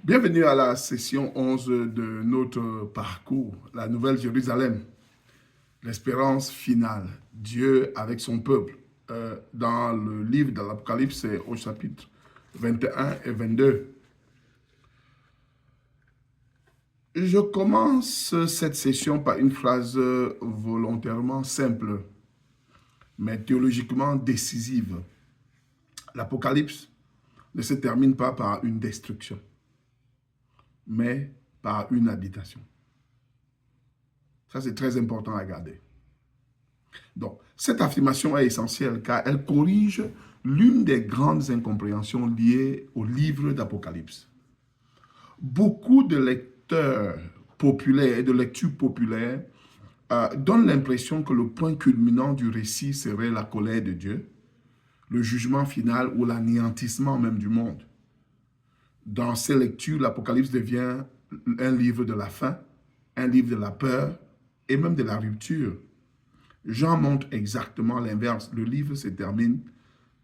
Bienvenue à la session 11 de notre parcours, la Nouvelle Jérusalem, l'espérance finale, Dieu avec son peuple. Dans le livre de l'Apocalypse, c'est au chapitre 21 et 22. Je commence cette session par une phrase volontairement simple, mais théologiquement décisive. L'Apocalypse ne se termine pas par une destruction, mais par une habitation. Ça, c'est très important à garder. Donc, cette affirmation est essentielle car elle corrige l'une des grandes incompréhensions liées au livre d'Apocalypse. Beaucoup de lecteurs populaires et de lectures populaires donnent l'impression que le point culminant du récit serait la colère de Dieu, le jugement final ou l'anéantissement même du monde. Dans ces lectures, l'Apocalypse devient un livre de la fin, un livre de la peur et même de la rupture. Jean montre exactement l'inverse. Le livre se termine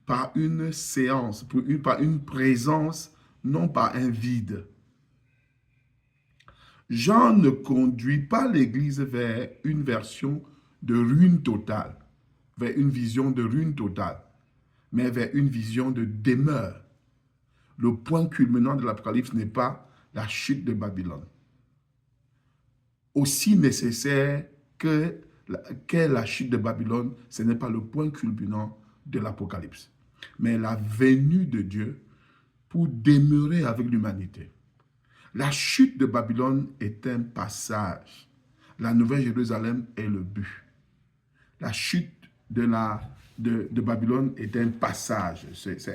par une séance, par une présence, non pas un vide. Jean ne conduit pas l'Église vers une version de ruine totale, vers une vision de ruine totale, mais vers une vision de demeure. Le point culminant de l'Apocalypse n'est pas la chute de Babylone. Aussi nécessaire qu'est la chute de Babylone, ce n'est pas le point culminant de l'Apocalypse, mais la venue de Dieu pour demeurer avec l'humanité. La chute de Babylone est un passage. La Nouvelle Jérusalem est le but. La chute de Babylone est un passage. C'est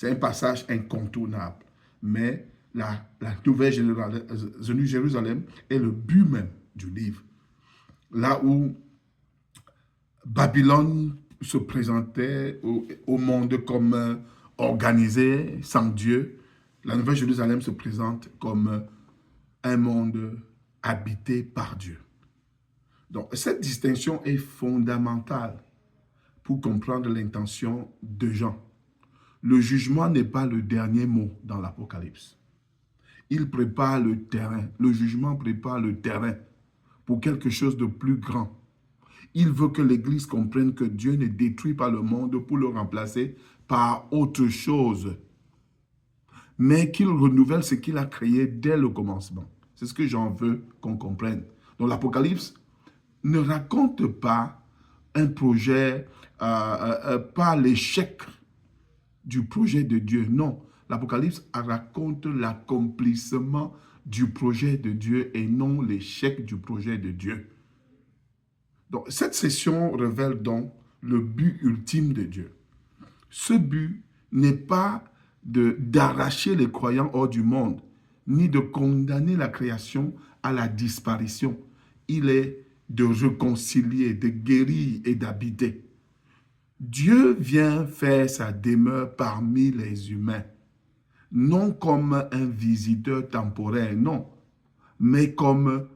un passage incontournable. Mais la Nouvelle Jérusalem est le but même du livre. Là où Babylone se présentait au monde comme organisé, sans Dieu, la Nouvelle Jérusalem se présente comme un monde habité par Dieu. Donc, cette distinction est fondamentale pour comprendre l'intention de Jean. Le jugement n'est pas le dernier mot dans l'Apocalypse. Il prépare le terrain. Le jugement prépare le terrain pour quelque chose de plus grand. Il veut que l'Église comprenne que Dieu ne détruit pas le monde pour le remplacer par autre chose, mais qu'il renouvelle ce qu'il a créé dès le commencement. C'est ce que Jean veut qu'on comprenne. Donc l'Apocalypse ne raconte pas un projet, pas l'échec du projet de Dieu. Non, l'Apocalypse raconte l'accomplissement du projet de Dieu et non l'échec du projet de Dieu. Donc, cette session révèle donc le but ultime de Dieu. Ce but n'est pas d'arracher les croyants hors du monde, ni de condamner la création à la disparition. Il est de réconcilier, de guérir et d'habiter. Dieu vient faire sa demeure parmi les humains, non comme un visiteur temporaire, non, mais comme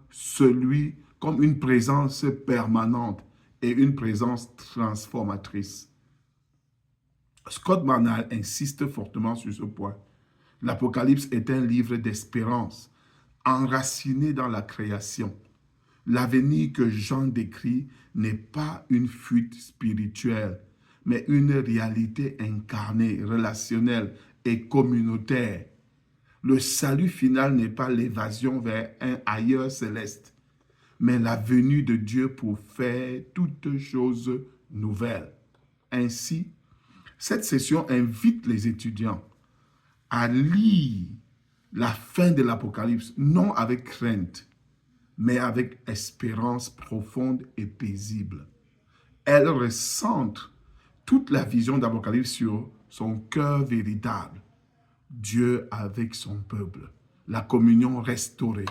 une présence permanente et une présence transformatrice. Scott McNall insiste fortement sur ce point. L'Apocalypse est un livre d'espérance, enraciné dans la création. L'avenir que Jean décrit n'est pas une fuite spirituelle, mais une réalité incarnée, relationnelle et communautaire. Le salut final n'est pas l'évasion vers un ailleurs céleste, mais la venue de Dieu pour faire toutes choses nouvelles. Ainsi, cette session invite les étudiants à lire la fin de l'Apocalypse, non avec crainte, mais avec espérance profonde et paisible. Elle recentre toute la vision d'Apocalypse sur son cœur véritable, Dieu avec son peuple, la communion restaurée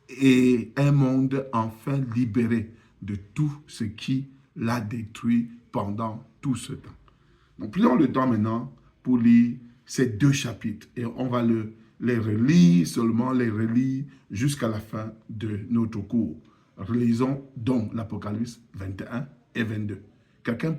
et un monde enfin libéré de tout ce qui l'a détruit pendant tout ce temps. Donc, prenons le temps maintenant pour lire ces deux chapitres et on va les relire, seulement les relire jusqu'à la fin de notre cours. Relisons donc l'Apocalypse 21 et 22. Quelqu'un